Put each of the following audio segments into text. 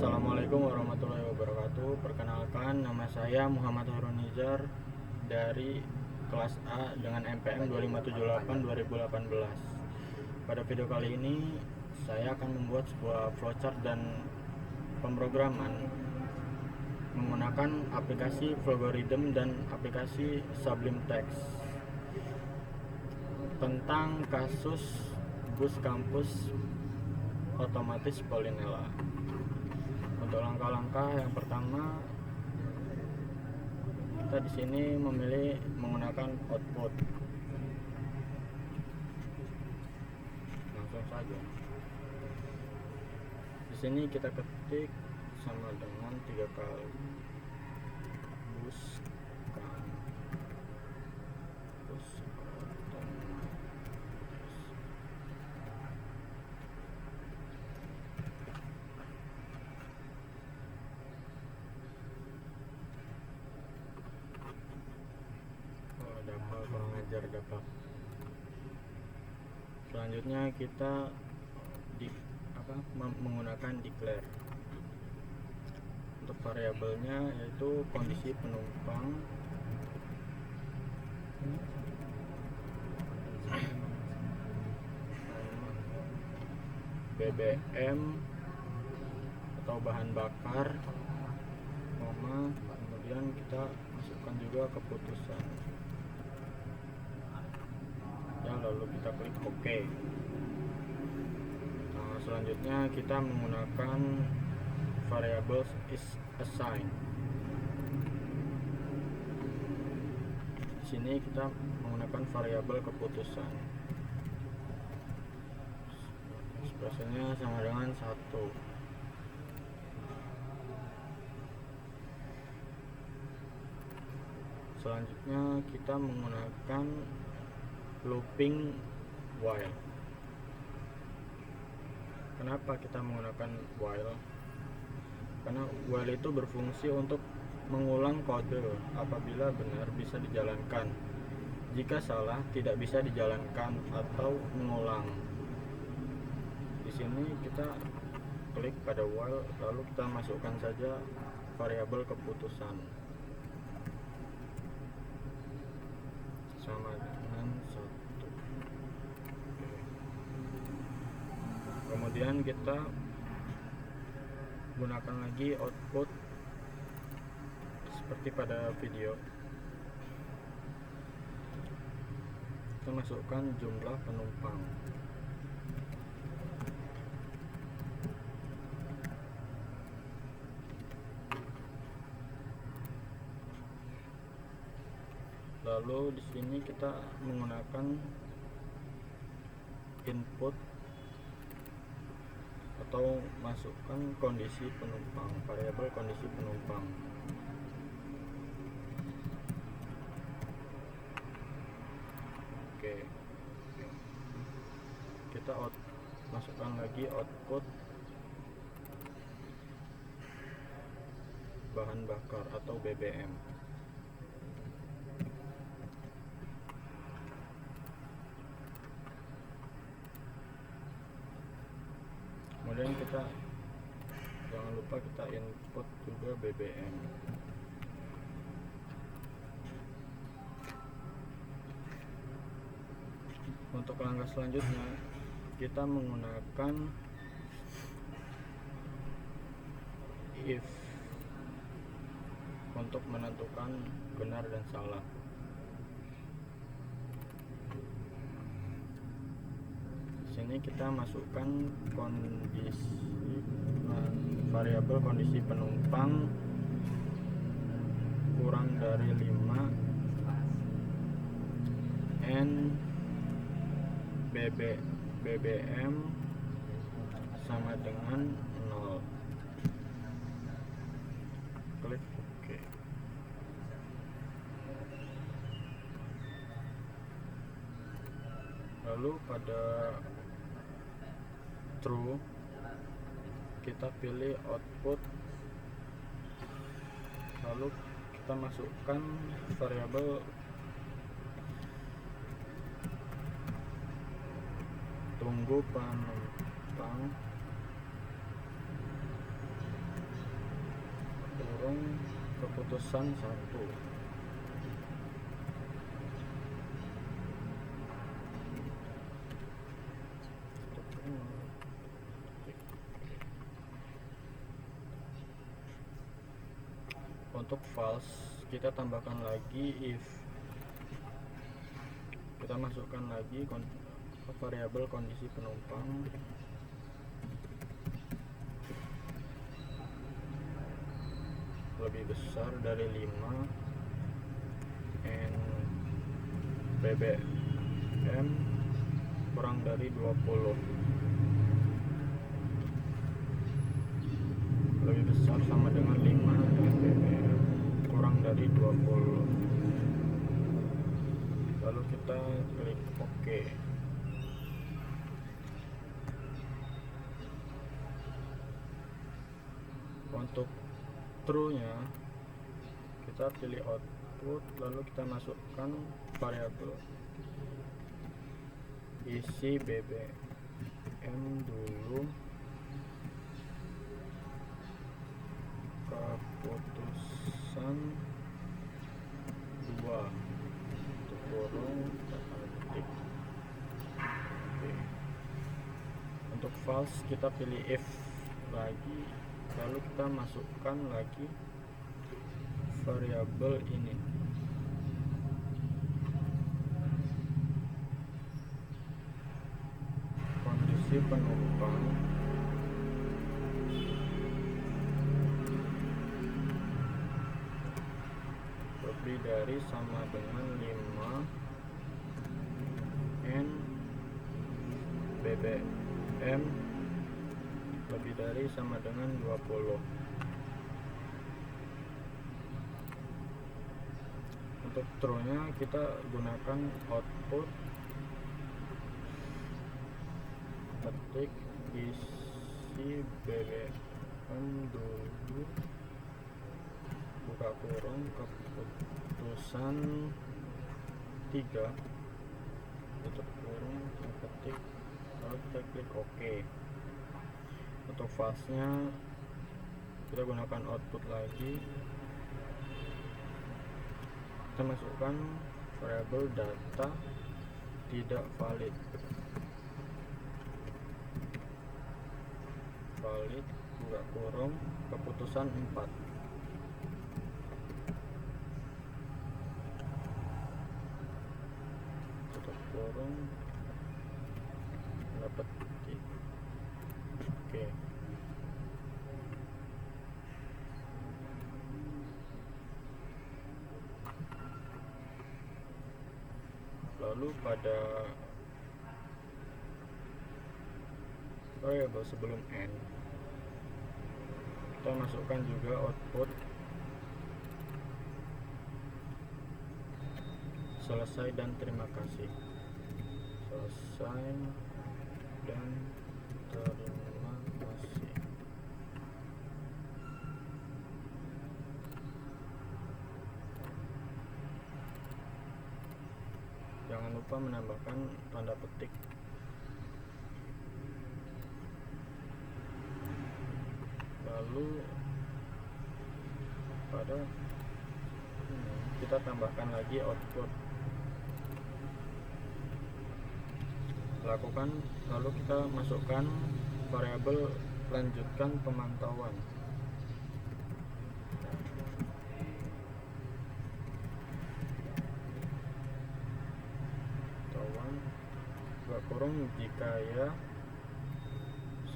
Assalamualaikum warahmatullahi wabarakatuh. Perkenalkan, nama saya Muhammad Harun Nizar dari kelas A dengan MPM 2578-2018. Pada video kali ini saya akan membuat sebuah flowchart dan pemrograman menggunakan aplikasi Flowgorithm dan aplikasi Sublime Text tentang kasus bus kampus otomatis Polinela. Untuk langkah-langkah yang pertama, kita di sini memilih menggunakan output. Langsung saja. Di sini kita ketik sama dengan 3 kali bus kampus otomatis. Dapat kurang ajar dapat. Selanjutnya kita menggunakan declare. Untuk variabelnya yaitu kondisi penumpang, BBM atau bahan bakar, kemudian kita masukkan juga keputusan. Lalu kita klik OK. Nah, selanjutnya kita menggunakan variable is assigned. Di sini kita menggunakan variabel keputusan. Ekspresinya sama dengan 1. Selanjutnya kita menggunakan looping while. Kenapa kita menggunakan while? Karena while itu berfungsi untuk mengulang kode. Apabila benar bisa dijalankan, jika salah tidak bisa dijalankan atau mengulang. Di sini kita klik pada while, lalu kita masukkan saja variabel keputusan sama dengan 1. Kemudian kita gunakan lagi output seperti pada video. Kita masukkan jumlah penumpang. Lalu di sini kita menggunakan input atau masukkan kondisi penumpang, variabel kondisi penumpang. Oke. Kita masukkan lagi output bahan bakar atau BBM. Kemudian kita jangan lupa kita input juga BBM. Untuk langkah selanjutnya kita menggunakan if untuk menentukan benar dan salah. Sini kita masukkan variabel kondisi penumpang kurang dari 5 n BBM sama dengan 0. Klik OK. Lalu pada true kita pilih output, lalu kita masukkan variabel tunggu penumpang keputusan 1. Untuk false kita tambahkan lagi if, kita masukkan lagi variabel kondisi penumpang lebih besar dari 5 and BBM kurang dari 20. Lebih besar sama dengan 5 and BBM kurang dari 20. Lalu kita klik OK. Untuk true nya kita pilih output, lalu kita masukkan variabel isi BBM dulu, keputusan 2 untuk kurung tanda petik. Oke. Untuk false kita pilih if lagi, lalu kita masukkan lagi variabel ini, kondisi penumpang lebih dari sama dengan 5 and BBM lebih dari sama dengan 20. Untuk true nya kita gunakan output ketik isi BBM dulu, buka kurung, keputusan 3 tutup kurung, ketik, lalu kita klik OK. Untuk false nya kita gunakan output lagi, kita masukkan variabel data tidak valid, buka kurung, keputusan 4. Tutup kurung, dapat titik. Oke. Lalu pada variabel sebelum n kita masukkan juga output selesai dan terima kasih. Selesai dan terima kasih. Jangan lupa menambahkan tanda petik. Lalu pada kita tambahkan lagi output, lakukan, lalu kita masukkan variabel lanjutkan pemantauan. Buka kurung, jika ya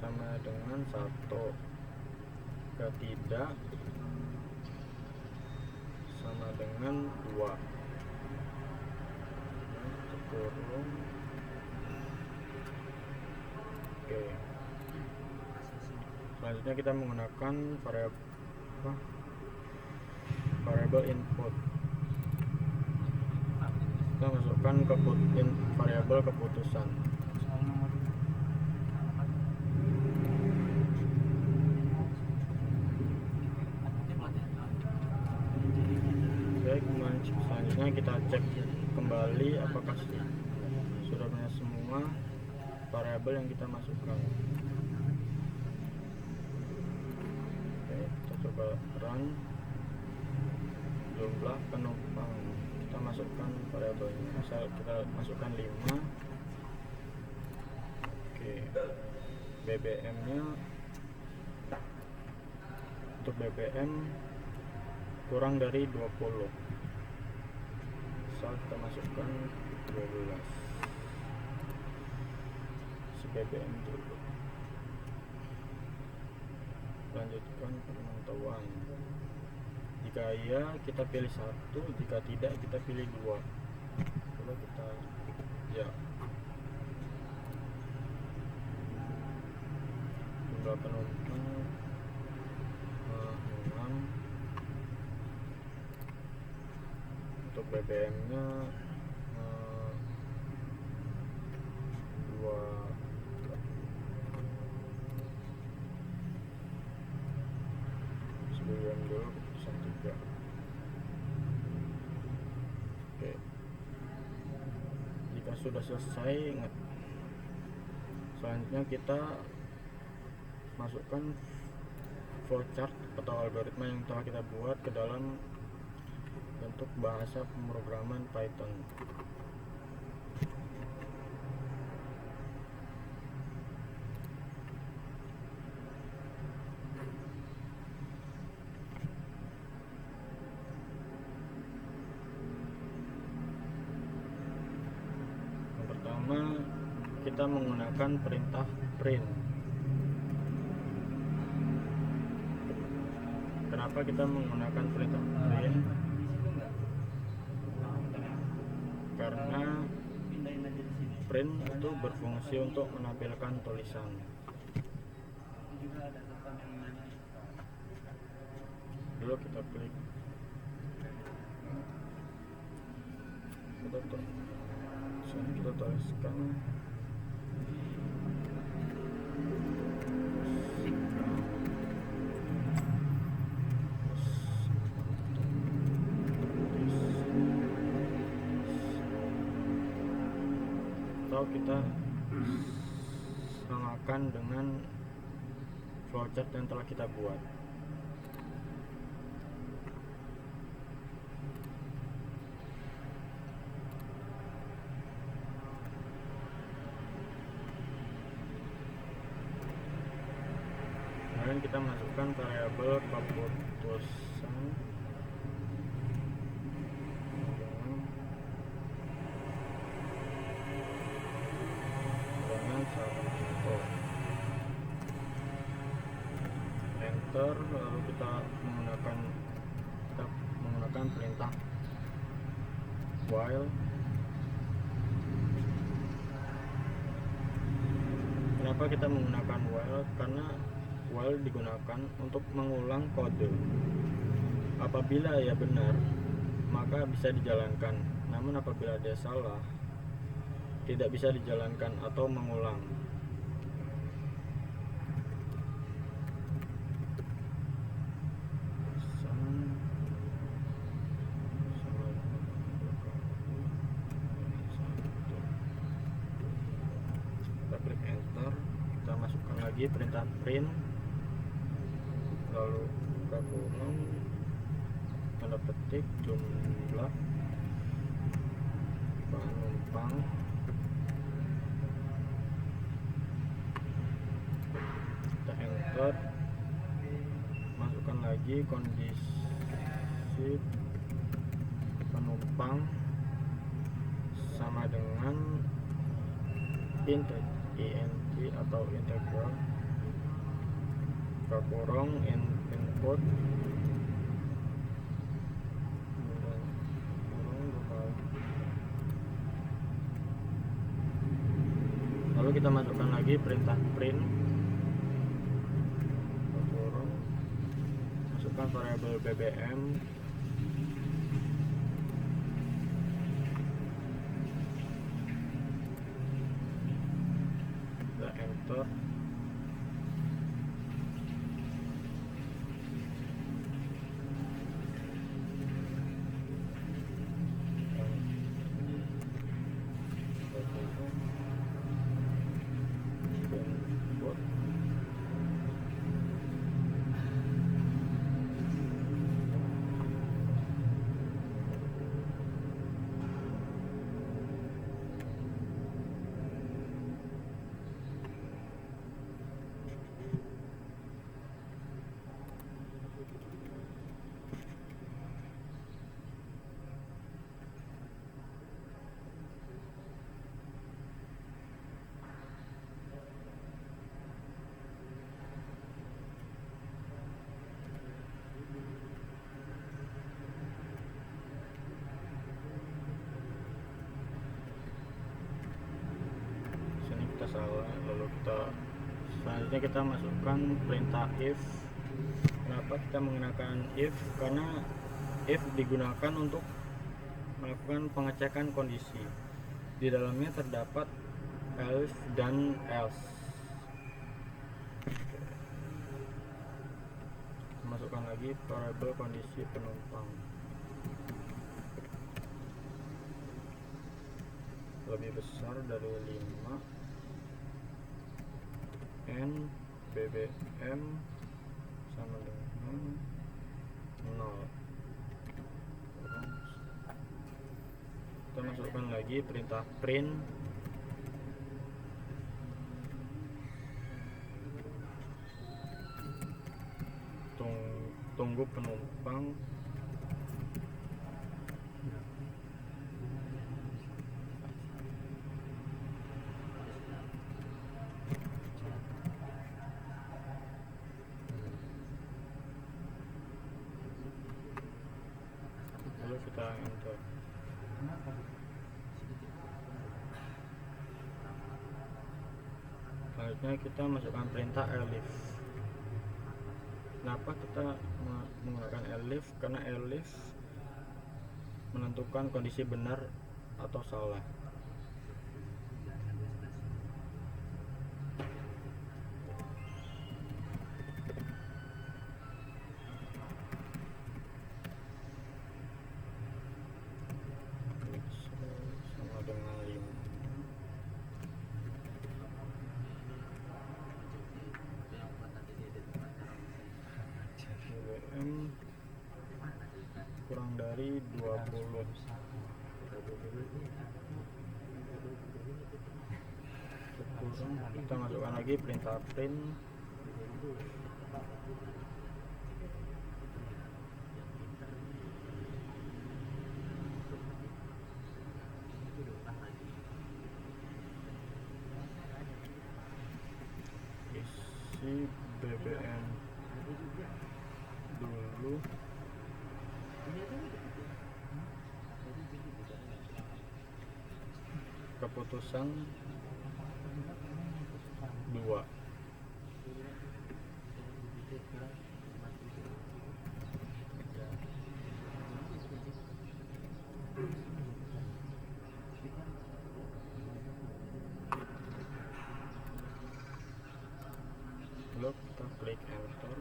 sama dengan 1, jika tidak sama dengan 2. Kurung. Oke. Selanjutnya kita menggunakan variabel input. Kita masukkan variabel keputusan. Selanjutnya kita cek kembali apakah sudah banyak semua variabel yang kita masukkan. Oke, kita coba run. jumlah penumpang. Kita masukkan variabelnya, misal kita masukkan 5. Oke, BBM nya untuk BBM kurang dari 20, misal kita masukkan 12. BBM dulu, lanjutkan pemantauan. Jika iya kita pilih 1, jika tidak kita pilih 2. Coba kita ya, jumlah penumpang 6. Untuk BBM nya 2. BBM dulu keputusan 3. Oke, jika sudah selesai, selanjutnya kita masukkan flowchart atau algoritma yang telah kita buat ke dalam bentuk bahasa pemrograman Python. Kita menggunakan perintah print. Kenapa kita menggunakan perintah print? Karena print itu berfungsi untuk menampilkan tulisan. Dulu kita klik, kita tuliskan atau kita samakan dengan flowchart yang telah kita buat. Kemudian kita masukkan variabel keputusan dengan 1. Enter, lalu kita menggunakan perintah while. Kenapa kita menggunakan while? Karena while digunakan untuk mengulang kode. Apabila ia benar, maka bisa dijalankan. Namun apabila dia salah, tidak bisa dijalankan atau mengulang. Kita klik enter, kita masukkan lagi perintah print, lalu buka kurung, tanda petik, jumlah penumpang, kita enter, masukkan lagi kondisi penumpang sama dengan int atau integral, buka kurung, input, lalu kita masukkan lagi perintah print, kurung, masukkan variabel BBM, kita enter, lalu selanjutnya kita masukkan perintah if. Kenapa kita menggunakan if? Karena if digunakan untuk melakukan pengecekan kondisi. Di dalamnya terdapat if dan else. Masukkan lagi variabel kondisi penumpang. Lebih besar dari 5 n BBM sama dengan 0. Kita masukkan lagi perintah print. Tunggu penumpang. Lalu kita enter. Selanjutnya kita masukkan perintah elif. Kenapa kita menggunakan elif? Karena elif menentukan kondisi benar atau salah. Sama dengan 5. BBM kurang dari 20. Kita masukkan lagi perintah print. Isi BBM dulu. Keputusan 2. Lalu kita klik enter.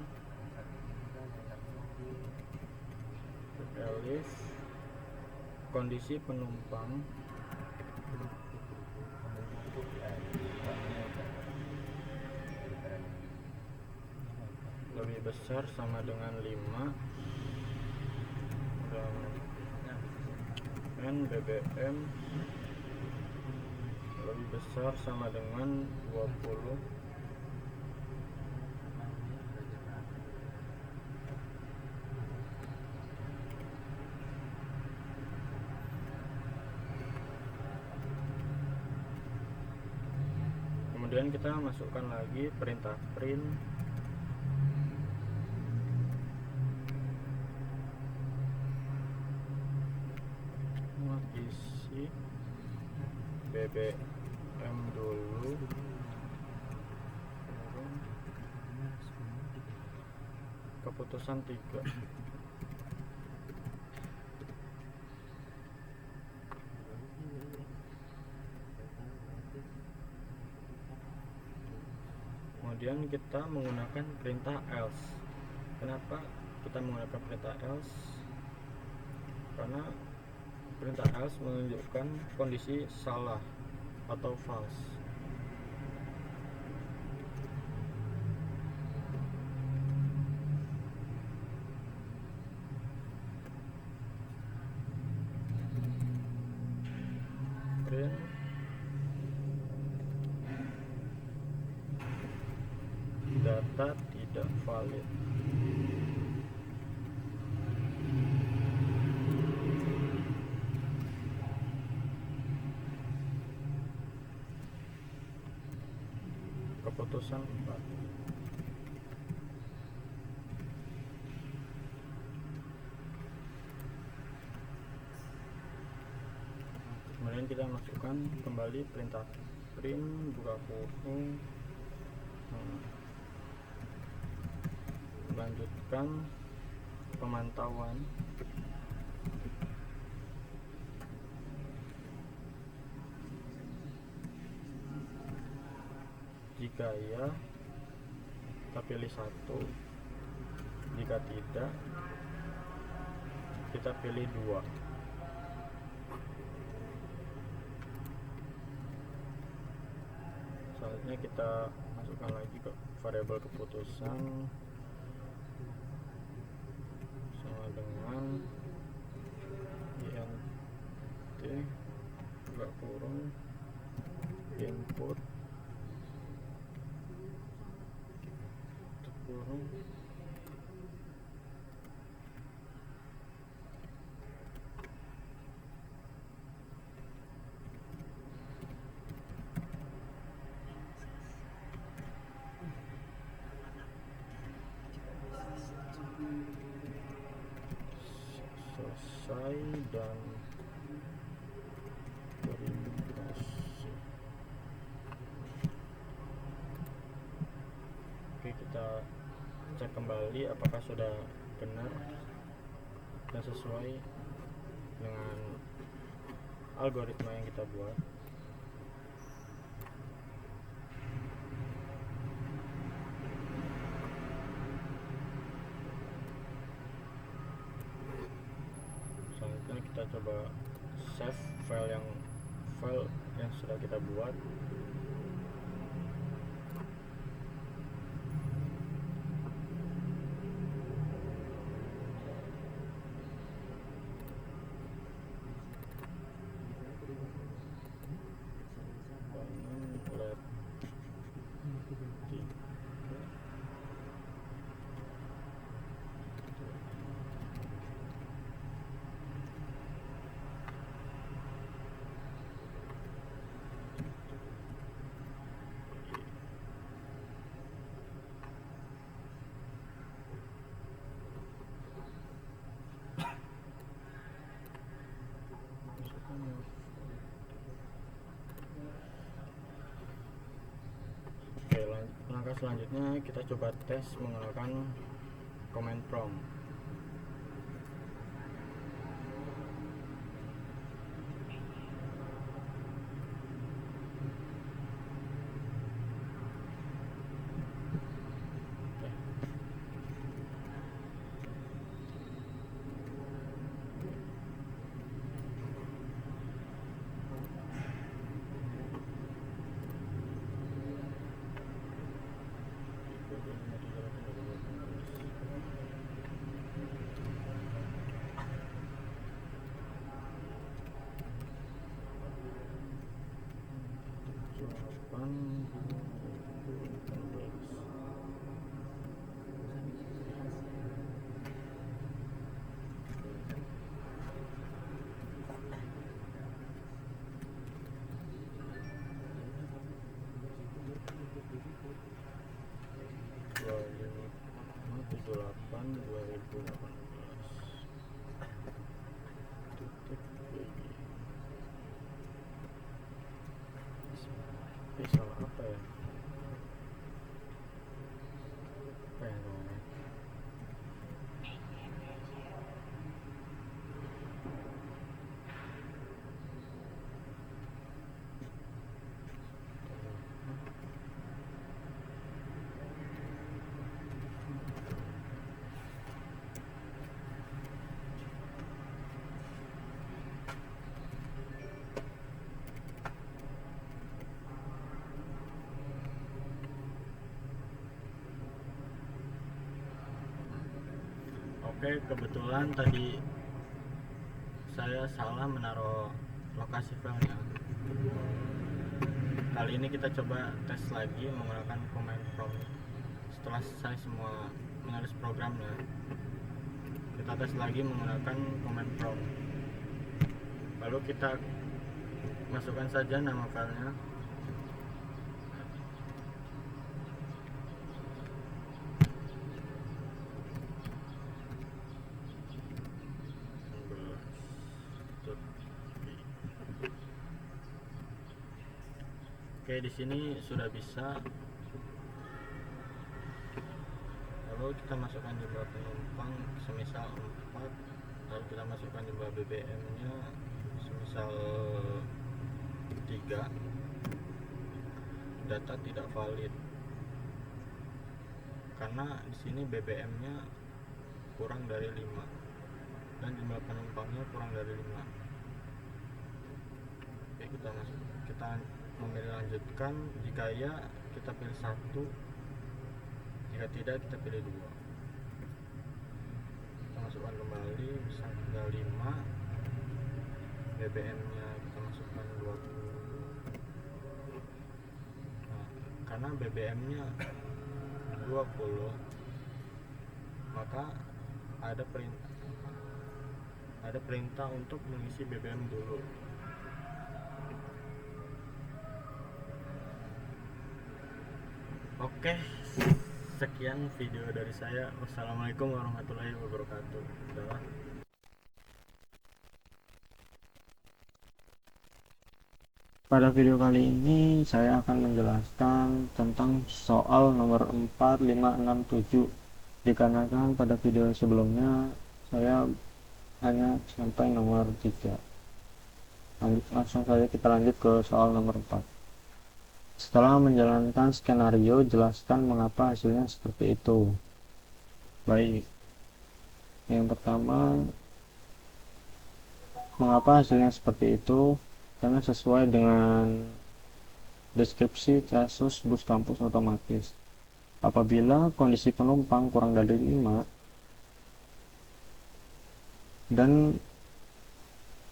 Elif kondisi penumpang lebih besar sama dengan 5 dan BBM lebih besar sama dengan 20. Kemudian kita masukkan lagi perintah print. Isi BBM dulu. Keputusan 3. Kemudian kita menggunakan perintah else. Kenapa kita menggunakan perintah else? Karena perintah else menunjukkan kondisi salah atau false. Print data tidak valid. Keputusan 4. Kemudian kita masukkan kembali perintah print buka kurung Melanjutkan pemantauan jika ya kita pilih satu, jika tidak kita pilih dua. Selanjutnya kita masukkan lagi ke variabel keputusan sama dengan int buka kurung input tutup kurung selesai dan verifikasi. Oke, kita cek kembali apakah sudah benar dan sesuai dengan algoritma yang kita buat. Selanjutnya kita coba save file yang sudah kita buat. Oke, langkah selanjutnya kita coba tes menggunakan command prompt. Salah apa ya? Apa ya namanya? Oke, kebetulan tadi saya salah menaruh lokasi filenya. Kali ini kita coba tes lagi menggunakan command prompt. Setelah selesai semua menulis programnya, kita tes lagi menggunakan command prompt. Lalu kita masukkan saja nama filenya. Oke, di sini sudah bisa lalu kita masukkan jumlah penumpang semisal 4, lalu kita masukkan jumlah BBM nya semisal 3, data tidak valid karena di sini BBM nya kurang dari 5 dan jumlah penumpangnya kurang dari 5. Oke, kita memilih lanjutkan. Jika ya, kita pilih 1, jika tidak kita pilih 2. Kita masukkan kembali, misal tinggal 5, BBM nya kita masukkan 20. Nah, karena BBM nya 20, maka ada perintah untuk mengisi BBM dulu. Oke, sekian video dari saya. Wassalamualaikum warahmatullahi wabarakatuh. Dah. Pada video kali ini saya akan menjelaskan tentang soal nomor 4, 5, 6, 7. Dikarenakan pada video sebelumnya saya hanya sampai nomor 3. Langsung saja kita lanjut ke soal nomor 4. Setelah menjalankan skenario, jelaskan mengapa hasilnya seperti itu. Baik, yang pertama, mengapa hasilnya seperti itu? Karena sesuai dengan deskripsi kasus bus kampus otomatis. Apabila kondisi penumpang kurang dari 5 dan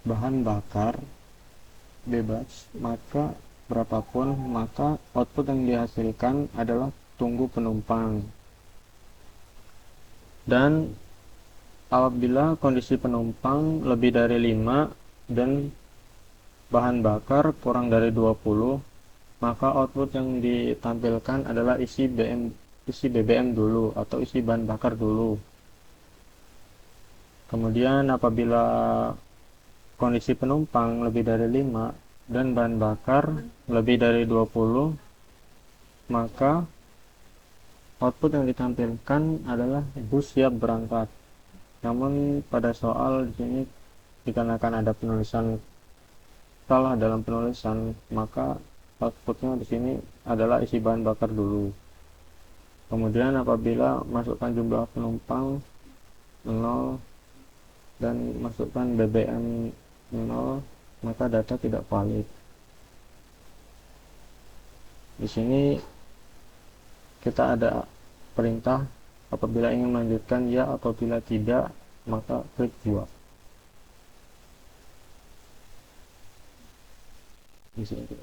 bahan bakar bebas, maka berapapun, maka output yang dihasilkan adalah tunggu penumpang. Dan apabila kondisi penumpang lebih dari 5 dan bahan bakar kurang dari 20, maka output yang ditampilkan adalah isi BBM dulu atau isi bahan bakar dulu. Kemudian apabila kondisi penumpang lebih dari 5 dan bahan bakar lebih dari 20, maka output yang ditampilkan adalah bus siap berangkat. Namun pada soal di sini dikarenakan ada penulisan salah dalam penulisan, maka outputnya di sini adalah isi bahan bakar dulu. Kemudian apabila masukkan jumlah penumpang 0 dan masukkan BBM 0, maka data tidak valid. Di sini kita ada perintah apabila ingin melanjutkan ya, apabila tidak maka klik 2. Di sini.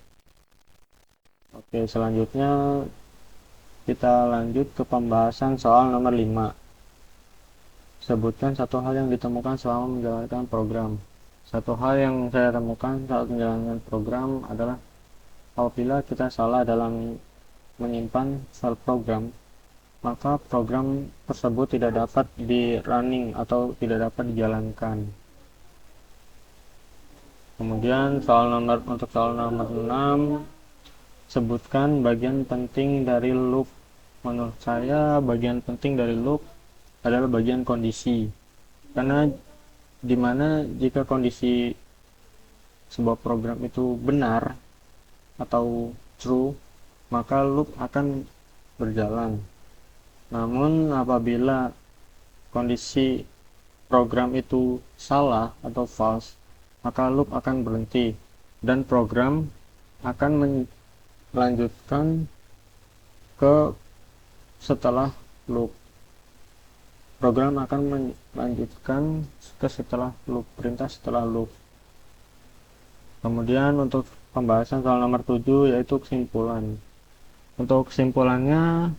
Oke, selanjutnya kita lanjut ke pembahasan soal nomor 5. Sebutkan satu hal yang ditemukan selama menjalankan program. Satu hal yang saya temukan saat menjalankan program adalah apabila kita salah dalam menyimpan file program, maka program tersebut tidak dapat di running atau tidak dapat dijalankan. Kemudian untuk soal nomor 6, sebutkan bagian penting dari loop. Menurut saya bagian penting dari loop adalah bagian kondisi, karena dimana jika kondisi sebuah program itu benar atau true, maka loop akan berjalan. Namun apabila kondisi program itu salah atau false, maka loop akan berhenti dan program akan melanjutkan ke setelah loop. Program akan melanjutkan ke setelah loop, perintah setelah loop. Kemudian untuk pembahasan soal nomor 7 yaitu kesimpulan. Untuk kesimpulannya,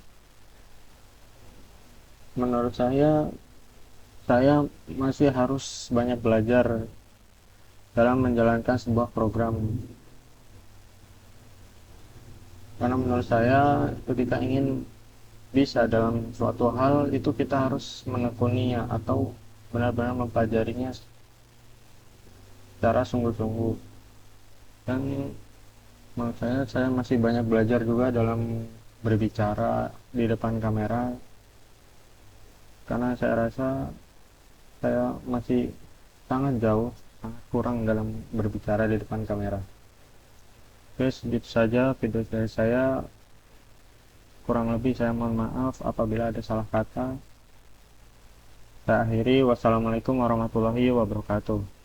menurut saya masih harus banyak belajar dalam menjalankan sebuah program. Karena menurut saya ketika ingin bisa dalam suatu hal itu kita harus menekuninya atau benar-benar mempelajarinya secara sungguh-sungguh. Dan menurut saya masih banyak belajar juga dalam berbicara di depan kamera. karena saya rasa saya masih sangat jauh, sangat kurang dalam berbicara di depan kamera. Oke, segitu saja video dari saya. Kurang lebih saya mohon maaf apabila ada salah kata. Saya akhiri, wassalamualaikum warahmatullahi wabarakatuh.